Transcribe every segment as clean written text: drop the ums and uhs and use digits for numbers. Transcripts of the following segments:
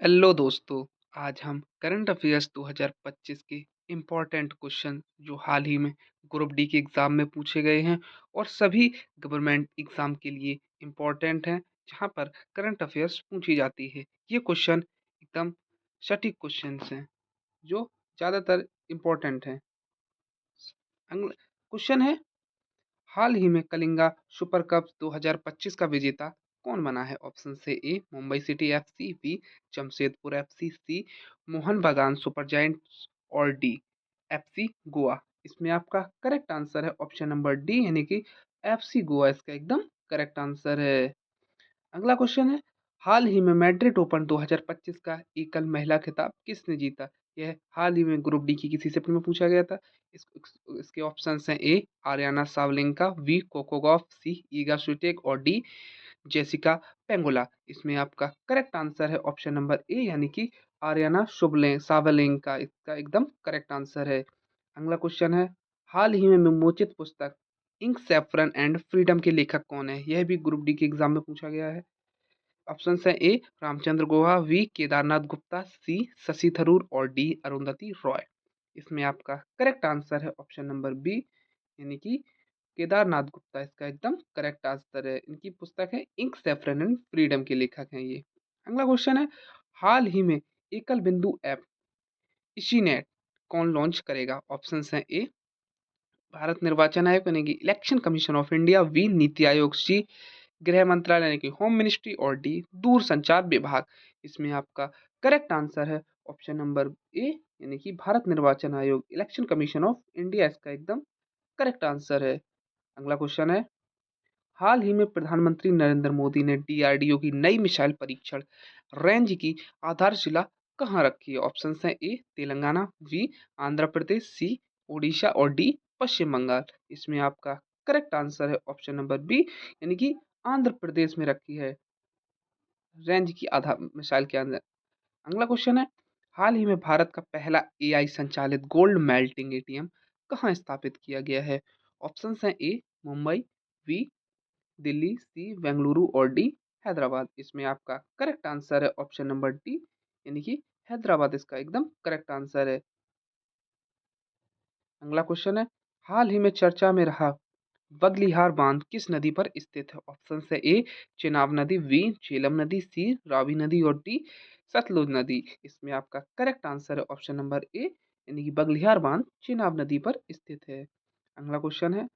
Hello दोस्तों। आज हम करंट अफेयर्स 2025 के इम्पोर्टेंट क्वेश्चन जो हाल ही में ग्रुप डी के एग्ज़ाम में पूछे गए हैं और सभी गवर्नमेंट एग्ज़ाम के लिए इम्पोर्टेंट हैं, जहां पर करंट अफेयर्स पूछी जाती है। ये क्वेश्चन एकदम सटीक क्वेश्चंस हैं जो ज़्यादातर इम्पोर्टेंट हैं। क्वेश्चन है, हाल ही में कलिंगा सुपर कप 2025 का विजेता कौन बना है? ऑप्शन से A Mumbai city FC, B Jamshedpur FC, C Mohun Bagan super giants और डी एफसी गोवा। इसमें आपका करेक्ट आंसर है ऑप्शन नंबर डी, यानी कि एफसी गोवा इसका एकदम करेक्ट आंसर है। अगला क्वेश्चन है, हाल ही में मैड्रिड ओपन 2025 का एकल महिला खिताब किसने जीता? यह हाल ही में ग्रुप डी की किसी सेट में पूछा गया था। इसके ऑप्शंस हैं ए आर्याना सावलेंका, बी कोको गॉफ, सी ईगा स्विटेक और डी जेसिका पेंगोला। इसमें आपका करेक्ट आंसर है ऑप्शन नंबर ए, यानी कि आर्याना शुभले सावलेंका इसका एकदम करेक्ट आंसर है। अगला क्वेश्चन है, हाल ही में विमोचित पुस्तक इंक सैफरन एंड फ्रीडम के लेखक कौन है? यह भी ग्रुप डी के एग्जाम में पूछा गया है। ऑप्शंस हैं ए रामचंद्र गुहा, बी केदारनाथ गुप्ता, सी शशि थरूर और डी अरुंधति रॉय। इसमें आपका करेक्ट आंसर है ऑप्शन नंबर बी, यानी कि केदारनाथ गुप्ता इसका एकदम करेक्ट आंसर है। इनकी पुस्तक है इंक सैफरन एंड फ्रीडम के लेखक हैं ये। अगला क्वेश्चन है, हाल ही में एकल बिंदु ऐप इसी नेट कौन लॉन्च करेगा? ऑप्शंस हैं ए भारत निर्वाचन आयोग यानी कि election commission of India, B NITI Aayog, सी गृह मंत्रालय यानी कि होम मिनिस्ट्री और डी दूर संचार विभाग। इसमें आपका करेक्ट आंसर है ऑप्शन नंबर ए, यानी कि भारत निर्वाचन आयोग इलेक्शन कमीशन ऑफ इंडिया इसका एकदम करेक्ट आंसर है। अगला क्वेश्चन है, हाल ही में प्रधानमंत्री नरेंद्र मोदी ने डीआरडीओ की नई मिसाइल परीक्षण रेंज की आधारशिला कहाँ रखी है? ऑप्शन है ए तेलंगाना, बी आंध्र प्रदेश, सी उड़ीसा और डी पश्चिम बंगाल। इसमें आपका करेक्ट आंसर है ऑप्शन नंबर बी, यानी कि आंध्र प्रदेश में रखी है रेंज की आधार मिसाइल के अंदर। अगला क्वेश्चन है, हाल ही में भारत का पहला एआई संचालित गोल्ड मेल्टिंग एटीएम कहाँ स्थापित किया गया है? ऑप्शन हैं ए मुंबई, बी दिल्ली, सी बेंगलुरु और डी हैदराबाद। इसमें आपका करेक्ट आंसर है ऑप्शन नंबर डी, यानी कि हैदराबाद इसका एकदम करेक्ट आंसर है। अगला क्वेश्चन है, हाल ही में चर्चा में रहा बगलिहार बांध किस नदी पर स्थित है? ऑप्शन है ए चेनाब नदी, बी झेलम नदी, सी रावी नदी और डी सतलुज नदी। इसमें आपका करेक्ट आंसर है ऑप्शन नंबर ए, यानी कि बगलिहार बांध चेनाब नदी पर स्थित है। अगला क्वेश्चन है,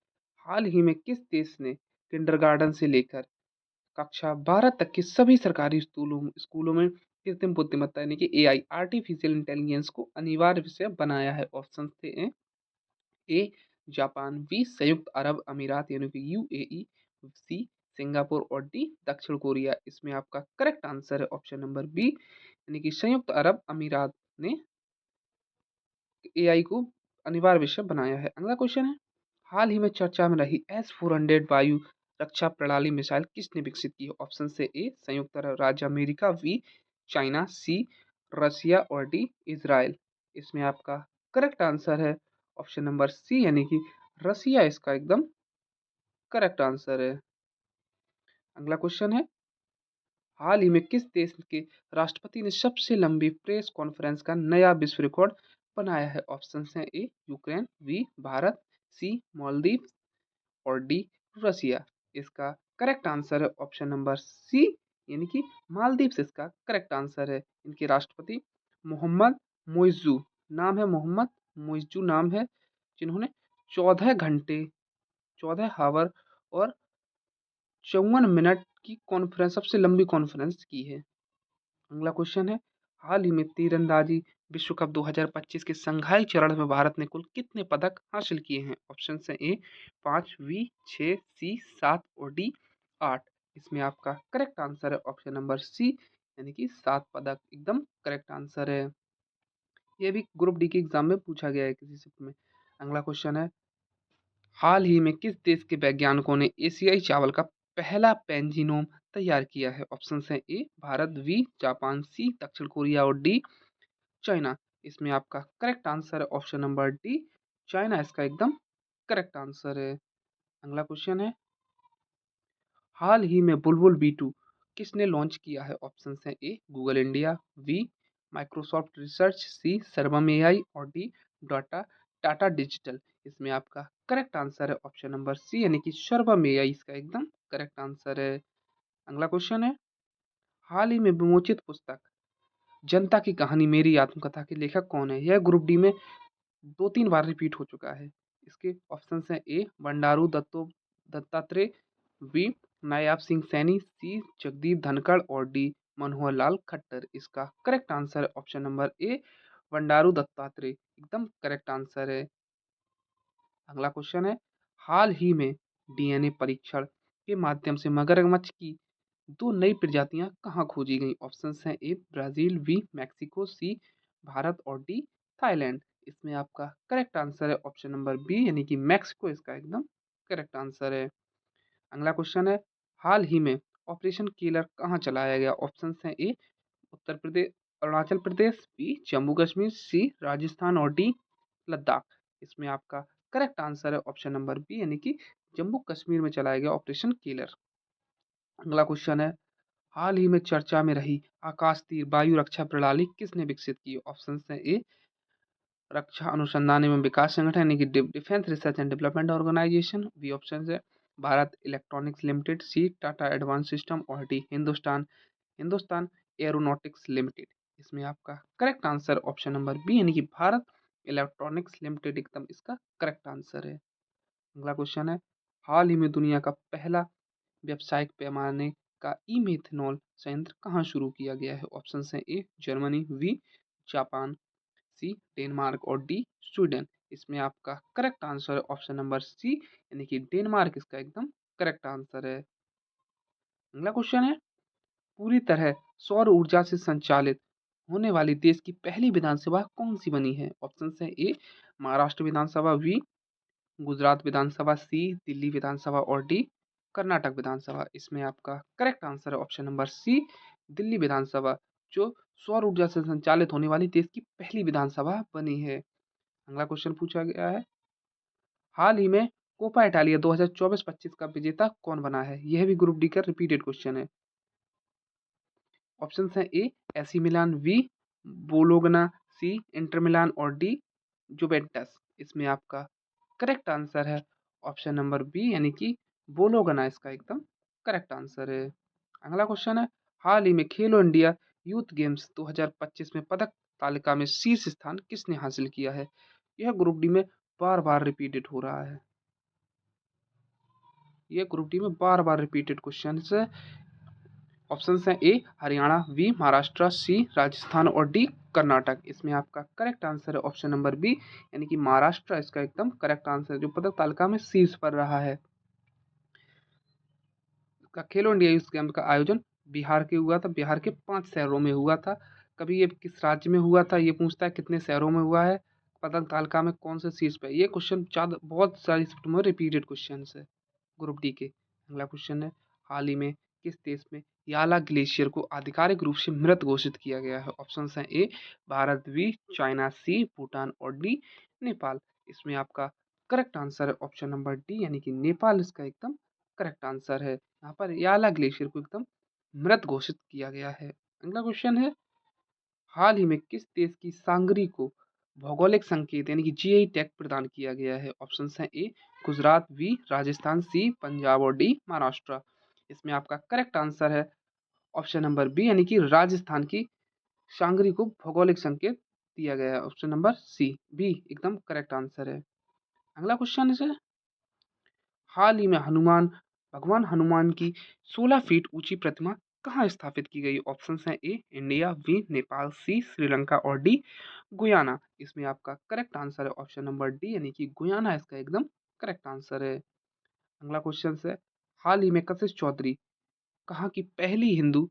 हाल ही में किस देश ने किंडरगार्टन से लेकर कक्षा 12 तक के सभी सरकारी स्कूलों स्कूलों में कृत्रिम बुद्धिमत्ता यानी कि एआई आर्टिफिशियल इंटेलिजेंस को अनिवार्य विषय बनाया है? ऑप्शन थे ए जापान, बी संयुक्त अरब अमीरात यानी कि यूएई, सी सिंगापुर और डी दक्षिण कोरिया। इसमें आपका करेक्ट आंसर है ऑप्शन नंबर बी, यानी कि संयुक्त अरब अमीरात ने एआई को अनिवार्य विषय बनाया है। अगला क्वेश्चन है, हाल ही में चर्चा में रही S-400 वायु रक्षा प्रणाली मिसाइल किसने विकसित की है? ऑप्शन से ए संयुक्त अरब राज्य अमेरिका, बी चाइना, सी रसिया और डी इजराइल। इसमें आपका करेक्ट आंसर है ऑप्शन नंबर सी, यानी कि रसिया इसका एकदम करेक्ट आंसर है। अगला क्वेश्चन है, हाल ही में किस देश के राष्ट्रपति ने सबसे लंबी प्रेस कॉन्फ्रेंस का नया विश्व रिकॉर्ड बनाया है? ऑप्शन हैं ए यूक्रेन, बी भारत, सी मालदीव और डी रसिया। इसका करेक्ट आंसर है ऑप्शन नंबर सी, यानी कि मालदीव इसका करेक्ट आंसर है। इनके राष्ट्रपति मोहम्मद मोइजू नाम है, मोहम्मद मोइजू नाम है, जिन्होंने 14 घंटे 14 हावर और 54 मिनट की कॉन्फ्रेंस सबसे लंबी कॉन्फ्रेंस की है। अगला क्वेश्चन है, हाल ही में तीरंदाजी विश्व कप 2025 के संघाई चरण में भारत ने कुल कितने पदक हासिल किए हैं? ऑप्शन है ए 5, बी 6, सी 7 और डी 8। इसमें आपका करेक्ट आंसर है ऑप्शन नंबर सी, यानी कि 7 पदक एकदम करेक्ट आंसर है। ये भी ग्रुप डी के एग्जाम में पूछा गया है किसी शिफ्ट में। अगला क्वेश्चन है, हाल ही में किस देश के वैज्ञानिकों ने एशियाई चावल का पहला पेंजीनोम तैयार किया है? ऑप्शन है ए भारत, बी जापान, सी दक्षिण कोरिया और डी चाइना। इसमें आपका करेक्ट आंसर है ऑप्शन नंबर डी, चाइना इसका एकदम करेक्ट आंसर है। अगला क्वेश्चन है, हाल ही में बुलबुल B2 किसने लॉन्च किया है? ऑप्शन हैं A Google India, B Microsoft research, C Sarvam AI और डी डाटा टाटा डिजिटल। इसमें आपका करेक्ट आंसर है ऑप्शन नंबर सी यानी कि सर्वम एआई इसका एकदम करेक्ट आंसर है। अगला क्वेश्चन है, हाल ही में विमोचित पुस्तक जनता की कहानी मेरी आत्मकथा के लेखक कौन है? यह ग्रुप डी में 2-3 बार रिपीट हो चुका है। इसके ऑप्शंस हैं ए बंडारू दत्तात्रेय, बी नायाब सिंह सैनी, सी जगदीप धनखड़ और डी मनोहर लाल खट्टर। इसका करेक्ट आंसर है option number A Bandaru Dattatreya एकदम करेक्ट आंसर है। अगला क्वेश्चन है, हाल ही में डीएनए परीक्षण के माध्यम से मगरमच्छ की 2 नई प्रजातियां कहाँ खोजी गई? ऑप्शंस हैं ए ब्राजील, बी मैक्सिको, सी भारत और डी थाईलैंड। इसमें आपका करेक्ट आंसर है ऑप्शन नंबर बी यानी कि मैक्सिको इसका एकदम करेक्ट आंसर है। अगला क्वेश्चन है, हाल ही में ऑपरेशन किलर कहाँ चलाया गया? ऑप्शंस हैं ए उत्तर प्रदेश, अरुणाचल प्रदेश, बी जम्मू कश्मीर, सी राजस्थान और डी लद्दाख। इसमें आपका करेक्ट आंसर है ऑप्शन नंबर बी यानी कि जम्मू कश्मीर में चलाया गया ऑपरेशन किलर। अगला क्वेश्चन है, हाल ही में चर्चा में रही आकाश तीर वायु रक्षा प्रणाली किसने विकसित की? ऑप्शन है ए रक्षा अनुसंधान एवं विकास संगठन यानी कि defence research and development organisation, B option है Bharat electronics limited, C Tata advance system और D Hindustan Hindustan aeronautics limited. इसमें आपका correct answer option number B यानी कि भारत इलेक्ट्रॉनिक्स लिमिटेड एकदम इसका करेक्ट आंसर है। अगला क्वेश्चन है, हाल ही में दुनिया का पहला व्यावसायिक पैमाने का ई मेथनॉल संयंत्र कहाँ शुरू किया गया है? ऑप्शन है A Germany, B Japan, C Denmark और डी स्वीडन। इसमें आपका करेक्ट आंसर है ऑप्शन नंबर सी यानी कि डेनमार्क इसका एकदम करेक्ट आंसर है। अगला क्वेश्चन है, पूरी तरह सौर ऊर्जा से संचालित होने वाली देश की पहली विधानसभा कौन सी बनी है? ऑप्शन है ए महाराष्ट्र विधानसभा, बी गुजरात विधानसभा, सी दिल्ली विधानसभा और डी कर्नाटक विधानसभा। इसमें आपका करेक्ट आंसर है ऑप्शन नंबर सी दिल्ली विधानसभा जो सौर ऊर्जा से संचालित होने वाली देश की पहली विधानसभा बनी है। अगला क्वेश्चन पूछा गया है, हाल ही में कोपा इटालिया 2024-25 का विजेता कौन बना है? यह भी ग्रुप डी का रिपीटेड क्वेश्चन है। ऑप्शन हैं ए AC Milan, B bologna, C Inter Milan और डी जुवेंटस। इसमें आपका करेक्ट आंसर है ऑप्शन नंबर बी यानी कि बोलोगना इसका एकदम करेक्ट आंसर है। अगला क्वेश्चन है, हाल ही में खेलो इंडिया यूथ गेम्स 2025 में पदक तालिका में शीर्ष स्थान किसने हासिल किया है? यह ग्रुप डी में बार बार रिपीटेड हो रहा है। यह ग्रुप डी में बार बार रिपीटेड क्वेश्चन है। ऑप्शन हैं ए हरियाणा, बी महाराष्ट्र, सी राजस्थान और डी कर्नाटक। इसमें आपका करेक्ट आंसर है ऑप्शन नंबर बी यानी कि महाराष्ट्र इसका एकदम करेक्ट आंसर है जो पदक तालिका में शीर्ष पर रहा है। खेलो इंडिया यूथ गेम का आयोजन बिहार के हुआ था, बिहार के 5 शहरों में हुआ था। कभी ये किस राज्य में हुआ था ये पूछता है, कितने शहरों में हुआ है, पदक तालिका में कौन से शीर्ष पे। ये क्वेश्चन ज़्यादा बहुत सारी शिफ्ट में रिपीटेड क्वेश्चन है ग्रुप डी के। अगला क्वेश्चन है, हाल ही में किस देश में याला ग्लेशियर को आधिकारिक रूप से मृत घोषित किया गया है? ऑप्शन हैं ए भारत, बी चाइना, सी भूटान और डी नेपाल। इसमें आपका करेक्ट आंसर है ऑप्शन नंबर डी यानी कि नेपाल इसका एकदम करेक्ट आंसर है। यहाँ पर याला ग्लेशियर को एकदम मृत घोषित किया गया है। अगला क्वेश्चन है, हाल ही में किस देश की सांगरी को भौगोलिक संकेत यानी कि जीआई टैग प्रदान किया गया है? ऑप्शन हैं ए गुजरात, बी राजस्थान, सी पंजाब और डी महाराष्ट्र। इसमें आपका करेक्ट आंसर है ऑप्शन नंबर बी यानी कि राजस्थान की सांगरी को भौगोलिक संकेत दिया गया है। ऑप्शन नंबर सी बी एकदम करेक्ट आंसर है। अगला क्वेश्चन है, हाल ही में भगवान हनुमान की 16 फीट ऊंची प्रतिमा कहाँ स्थापित की गई? ऑप्शन हैं ए इंडिया, बी नेपाल, सी श्रीलंका और डी गुयाना। इसमें आपका करेक्ट आंसर है ऑप्शन नंबर डी यानी कि गुयाना इसका एकदम करेक्ट आंसर है। अगला क्वेश्चन है, हाल ही में कशिश चौधरी कहाँ की पहली हिंदू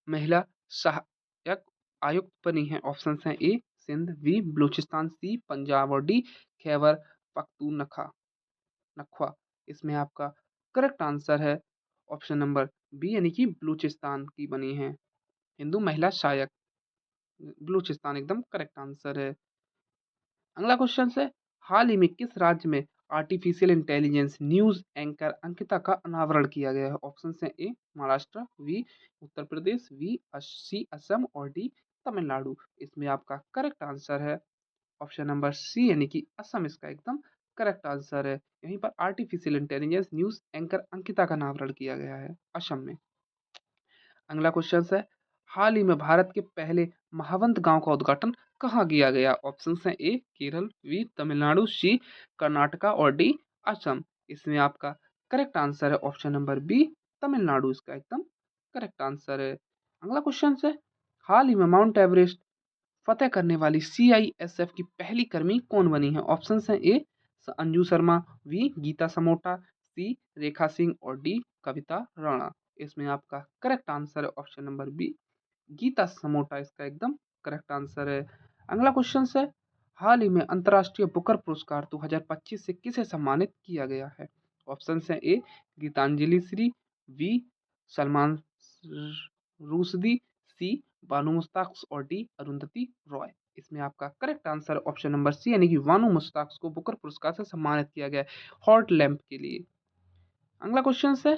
महिला सहायक आयुक्त बनी है? ऑप्शन हैं ए सिंध, बी बलूचिस्तान, सी पंजाब और डी खैबर पख्तूनख्वा नख्वा। इसमें आपका करेक्ट आंसर है ऑप्शन नंबर बी यानी कि बलूचिस्तान की बनी है हिंदू महिला सहायक। बलूचिस्तान एकदम करेक्ट आंसर है। अगला क्वेश्चन है, हाल ही में किस राज्य में artificial intelligence news anchor Ankita का अनावरण किया गया है। ऑप्शन है ए महाराष्ट्र, बी उत्तर प्रदेश, सी असम और डी तमिलनाडु। इसमें आपका करेक्ट आंसर है ऑप्शन नंबर सी यानी कि असम इसका एकदम करेक्ट आंसर है। यहीं पर artificial intelligence news anchor Ankita का अनावरण किया गया है असम में। अगला क्वेश्चन है, हाल ही में भारत के पहले महावंत गांव का उद्घाटन कहाँ किया गया? ऑप्शन है ए केरल, बी तमिलनाडु, सी कर्नाटका और डी असम। इसमें आपका करेक्ट आंसर है ऑप्शन नंबर बी तमिलनाडु इसका एकदम करेक्ट आंसर है। अगला क्वेश्चन है, हाल ही में माउंट एवरेस्ट फतेह करने वाली सीआईएसएफ की पहली कर्मी कौन बनी है? ऑप्शन है ए अंजू शर्मा, बी गीता समोटा, सी रेखा सिंह और डी कविता राणा। इसमें आपका करेक्ट आंसर है ऑप्शन नंबर बी गीता समोटा इसका एकदम करेक्ट आंसर है। अगला क्वेश्चन है, हाल ही में अंतर्राष्ट्रीय बुकर पुरस्कार 2025 से किसे सम्मानित किया गया है? ऑप्शन है A Geetanjali Shree, B Salman Rushdie, C Banu Mushtaq और डी अरुंधति रॉय। इसमें आपका correct answer option number C यानी कि बानू मुस्ताक को बुकर पुरस्कार से सम्मानित किया गया है हॉट लैंप के लिए। अगला क्वेश्चन है,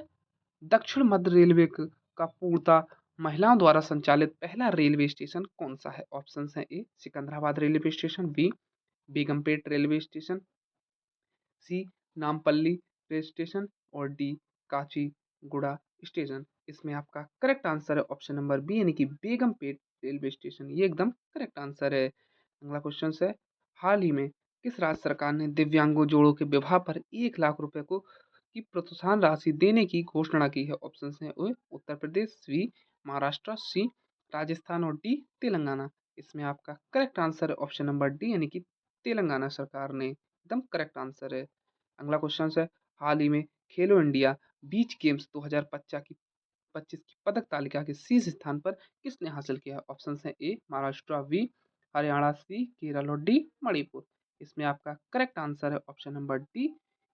दक्षिण मध्य रेलवे का पूर्णतः महिलाओं द्वारा संचालित पहला रेलवे स्टेशन कौन सा है? ऑप्शन है A Secunderabad railway station, B Begumpet railway station, C Nampally railway station और डी काचीगुड़ा स्टेशन। इसमें आपका करेक्ट आंसर है ऑप्शन नंबर बी यानी कि बेगमपेट रेलवे स्टेशन, ये एकदम करेक्ट आंसर है। अगला क्वेश्चन है, हाल ही में किस राज्य सरकार ने दिव्यांगों जोड़ों के विवाह पर 1 लाख रुपए को की प्रोत्साहन राशि देने की घोषणा की है? ऑप्शन है ए उत्तर प्रदेश, बी महाराष्ट्र, सी राजस्थान और डी तेलंगाना। इसमें आपका करेक्ट आंसर है ऑप्शन नंबर डी यानी कि तेलंगाना सरकार ने, एकदम करेक्ट आंसर है। अगला क्वेश्चन है, हाल ही में खेलो इंडिया बीच गेम्स 2025 की पदक तालिका के शीर्ष स्थान पर किसने हासिल किया? ऑप्शन है ए महाराष्ट्र, बी हरियाणा, सी केरल और डी मणिपुर। इसमें आपका करेक्ट आंसर है ऑप्शन नंबर डी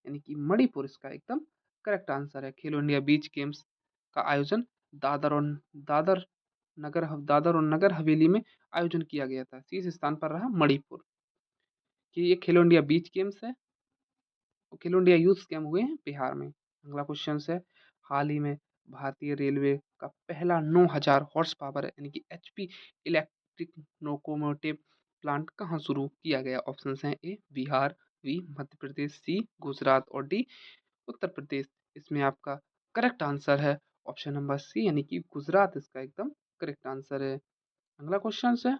यानी कि मणिपुर इसका एकदम करेक्ट आंसर है। खेलो इंडिया बीच गेम्स का आयोजन दादर और दादर दादर और नगर हवेली में आयोजन किया गया था। शीर्ष स्थान पर रहा मणिपुर। कि ये खेलो इंडिया बीच गेम्स है, खेलो इंडिया यूथ गेम हुए हैं बिहार में। अगला क्वेश्चन है, हाल ही में भारतीय रेलवे का पहला 9000 हॉर्स पावर यानी कि एचपी इलेक्ट्रिक लोकोमोटिव प्लांट कहाँ शुरू किया गया? ऑप्शन हैं ए बिहार, बी मध्य प्रदेश, सी गुजरात और डी उत्तर प्रदेश। इसमें आपका करेक्ट आंसर है ऑप्शन नंबर सी यानी कि गुजरात इसका एकदम करेक्ट आंसर है। अगला क्वेश्चन है,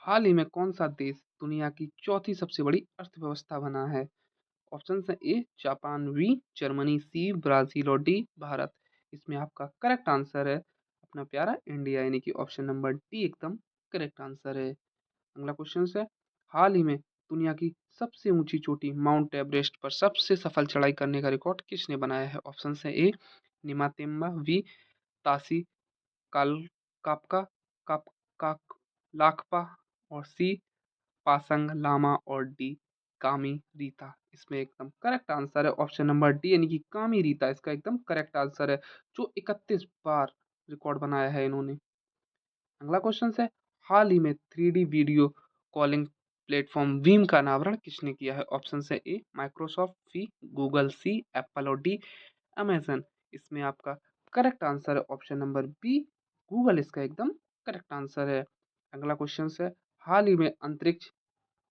हाल ही में कौन सा देश दुनिया की चौथी सबसे बड़ी अर्थव्यवस्था बना है? ऑप्शन है A Japan, B Germany, C Brazil और डी भारत। इसमें आपका करेक्ट आंसर है अपना प्यारा इंडिया यानी कि ऑप्शन नंबर डी एकदम करेक्ट आंसर है। अगला क्वेश्चन है, हाल ही में दुनिया की सबसे ऊंची चोटी माउंट एवरेस्ट पर सबसे सफल चढ़ाई करने का रिकॉर्ड किसने बनाया है? ऑप्शन है ए निमातेम्बा, बी तासी काल कापका काप काक लाकपा और सी पासंग लामा और डी कामी रीता। इसमें एकदम करेक्ट आंसर है ऑप्शन नंबर डी यानी कि कामी रीता इसका एकदम करेक्ट आंसर है, जो 31 बार रिकॉर्ड बनाया है इन्होंने। अगला क्वेश्चन है, हाल ही में 3D video calling platform Vim का अनावरण किसने किया है? ऑप्शन है A Microsoft, B Google, C Apple और डी अमेजन। इसमें आपका करेक्ट आंसर है ऑप्शन नंबर बी गूगल इसका एकदम करेक्ट आंसर है। अगला क्वेश्चन है, हाल ही में अंतरिक्ष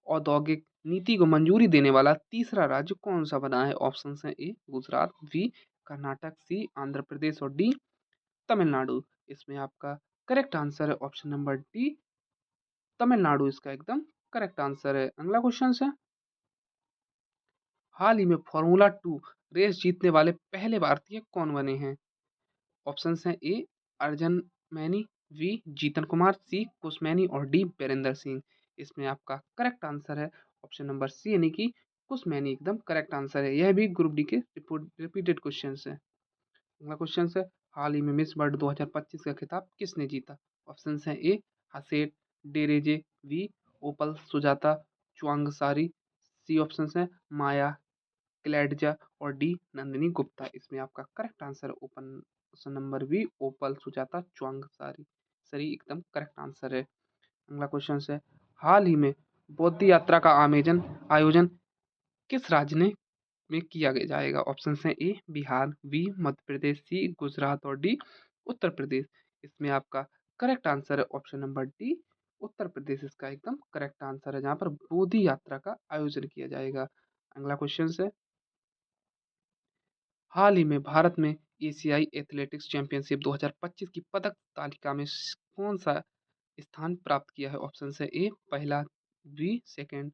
औद्योगिक नीति को मंजूरी देने वाला तीसरा राज्य कौन सा बना है? ऑप्शन है ए गुजरात, बी कर्नाटक, सी आंध्र प्रदेश और डी तमिलनाडु। इसमें आपका करेक्ट आंसर है ऑप्शन नंबर डी तमिलनाडु इसका एकदम करेक्ट आंसर है। अगला क्वेश्चन है, हाल ही में फॉर्मूला 2 रेस जीतने वाले पहले भारतीय कौन बने हैं? ऑप्शन हैं ए अर्जन मैनी, बी जीतन कुमार, सी कुसमैनी और डी बीरेंद्र सिंह। इसमें आपका करेक्ट आंसर है ऑप्शन नंबर सी यानी कि कुसमैनी एकदम करेक्ट आंसर है। यह भी ग्रुप डी के रिपीटेड क्वेश्चन है। अगला क्वेश्चन है, हाल ही में मिस वर्ल्ड 2025 का खिताब किसने जीता? ऑप्शन हैं A Hasset Dereje, B Opal Suchata Chuangsri, C option है माया क्लेडजा और डी नंदिनी गुप्ता। इसमें आपका correct answer open option number B Opal Suchata Chuangsri सरी एकदम करेक्ट आंसर है। अगला क्वेश्चन है, हाल ही में बौद्ध यात्रा का आयोजन आयोजन किस राज्य ने में किया गया जाएगा? ऑप्शन है ए बिहार, बी मध्य प्रदेश, सी गुजरात और डी उत्तर प्रदेश। इसमें आपका करेक्ट आंसर है option number D Uttar Pradesh इसका एकदम करेक्ट आंसर है, जहाँ पर बोधि यात्रा का आयोजन किया जाएगा। अगला क्वेश्चन है, हाल ही में भारत में एशियाई एथलेटिक्स चैंपियनशिप 2025 की पदक तालिका में कौन सा स्थान प्राप्त किया है? ऑप्शन है ए पहला, बी सेकंड,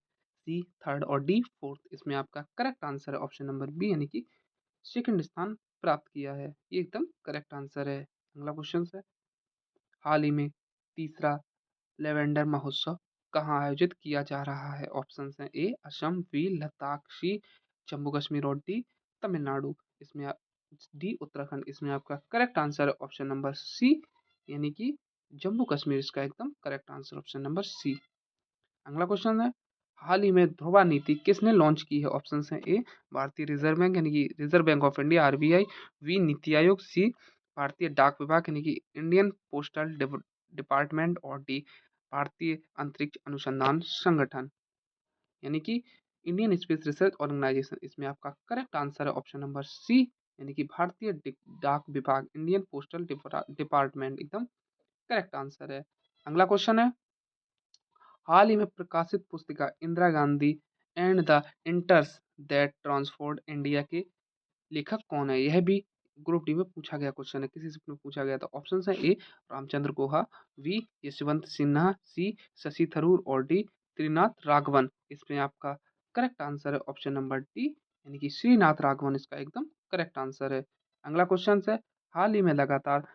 सी थर्ड और डी फोर्थ। इसमें आपका करेक्ट आंसर है ऑप्शन नंबर बी यानी कि सेकंड स्थान प्राप्त किया है, ये एकदम करेक्ट आंसर है। अगला क्वेश्चन है, हाल ही में तीसरा लेवेंडर महोत्सव कहाँ आयोजित किया जा रहा है? ऑप्शन है A Assam, B Ladakh, C Jammu Kashmir और डी तमिलनाडु। इसमें आप डी उत्तराखंड। इसमें आपका करेक्ट आंसर है ऑप्शन नंबर सी यानी कि जम्मू कश्मीर इसका एकदम correct answer option number C. अगला क्वेश्चन है, हाल ही में ध्रुवा नीति किसने लॉन्च की है? ऑप्शन है ए भारतीय रिजर्व बैंक यानी कि reserve bank of India RBI, B NITI Aayog, C भारतीय डाक विभाग यानी कि इंडियन पोस्टल डिपार्टमेंट और डी भारतीय अंतरिक्ष अनुसंधान संगठन यानी कि इंडियन स्पेस रिसर्च ऑर्गेनाइजेशन। इसमें आपका करेक्ट आंसर है ऑप्शन नंबर सी यानी कि भारतीय डाक विभाग इंडियन पोस्टल डिपार्टमेंट एकदम करेक्ट आंसर है। अगला क्वेश्चन है, हाल ही में प्रकाशित पुस्तिका Indira Gandhi and the interns that transformed India के लेखक कौन है? यह भी ग्रुप डी में पूछा गया क्वेश्चन है, किसी से भी पूछा गया था। ऑप्शन है ए रामचंद्र गुहा, बी यशवंत सिन्हा, सी शशि थरूर और डी त्रिनाथ राघवन। इसमें आपका करेक्ट आंसर है ऑप्शन नंबर डी यानी कि श्रीनाथ राघवन इसका एकदम करेक्ट आंसर है। अगला क्वेश्चन है, हाल ही में लगातार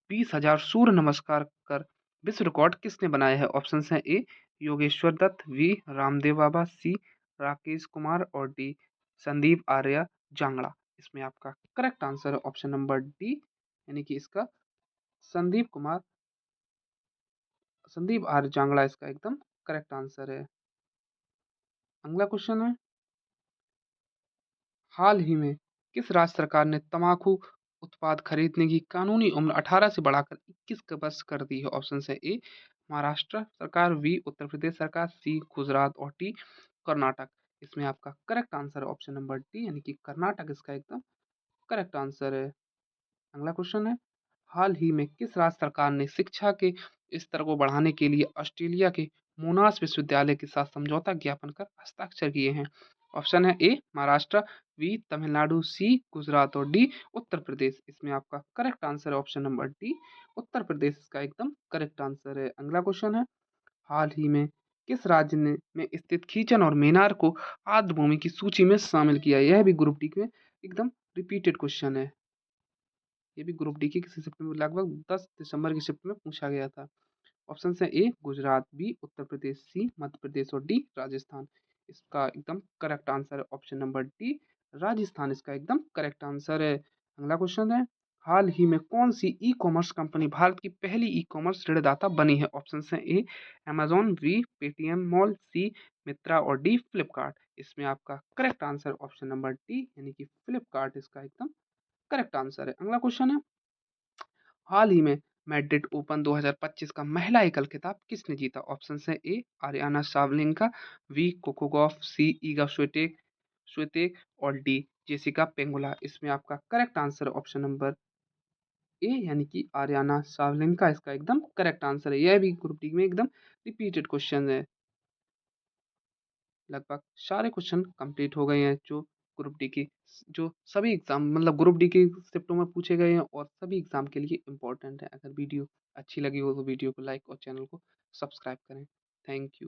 20,000 सूर्य नमस्कार कर विश्व रिकॉर्ड किसने बनाया है? ऑप्शन है ए योगेश्वर दत्त, बी रामदेव बाबा, सी राकेश कुमार और डी संदीप आर्य जांगड़ा। इसमें आपका करेक्ट आंसर है ऑप्शन नंबर डी यानी कि इसका संदीप कुमार संदीप आर्य जांगड़ा इसका एकदम करेक्ट आंसर है। अगला क्वेश्चन है, हाल ही में किस राज्य सरकार ने तंबाकू उत्पाद खरीदने की कानूनी उम्र 18 से बढ़ाकर 21 वर्ष कर दी है? ऑप्शन है ए महाराष्ट्र सरकार, बी उत्तर प्रदेश सरकार, सी गुजरात और डी कर्नाटक। इसमें आपका करेक्ट आंसर है ऑप्शन नंबर डी यानी कि कर्नाटक इसका एकदम करेक्ट आंसर है। अगला क्वेश्चन है, हाल ही में किस राज्य सरकार ने शिक्षा के स्तर को बढ़ाने के लिए ऑस्ट्रेलिया के मोनाश विश्वविद्यालय के साथ समझौता ज्ञापन कर हस्ताक्षर किए हैं? ऑप्शन है ए महाराष्ट्र, बी तमिलनाडु, सी गुजरात और डी उत्तर प्रदेश। इसमें आपका करेक्ट आंसर है option number D Uttar Pradesh इसका एकदम करेक्ट आंसर है। अगला क्वेश्चन है, हाल ही में किस राज्य ने में स्थित खीचन और मेनार को आर्द्र भूमि की सूची में शामिल किया है? यह भी ग्रुप डी में एकदम रिपीटेड क्वेश्चन है, ये भी ग्रुप डी की किसी शिफ्ट में लगभग 10 दिसंबर की शिफ्ट में पूछा गया था। ऑप्शन है ए गुजरात, बी उत्तर प्रदेश, सी मध्य प्रदेश और डी राजस्थान। इसका एकदम करेक्ट आंसर है ऑप्शन नंबर डी राजस्थान इसका एकदम करेक्ट आंसर है। अगला क्वेश्चन है, हाल ही में कौन सी ई कॉमर्स कंपनी भारत की पहली ई कॉमर्स ऋणदाता बनी है? ऑप्शन है ए अमेजोन, बी पेटीएम मॉल, सी मित्रा और डी फ्लिपकार्ट। इसमें आपका correct answer option number D यानी कि फ्लिपकार्ट इसका एकदम करेक्ट आंसर है। अगला क्वेश्चन है, हाल ही में मैड्रिड ओपन 2025 का महिला एकल खिताब किसने जीता? ऑप्शन है ए आर्याना सावलेंका, बी कोको गॉफ, सी ईगा स्विटेक स्वितेक और डी जेसिका पेंगुला। इसमें आपका correct answer option number A यानी कि आर्याना सावलेंका इसका एकदम करेक्ट आंसर है। यह भी ग्रुप डी में एकदम रिपीटेड क्वेश्चन है, लगभग सारे क्वेश्चन कंप्लीट हो गए हैं जो ग्रुप डी की जो सभी एग्जाम मतलब ग्रुप डी के शिफ्टों में पूछे गए हैं और सभी एग्जाम के लिए इम्पोर्टेंट है। अगर वीडियो अच्छी लगी हो तो वीडियो को लाइक और चैनल को सब्सक्राइब करें। Thank you.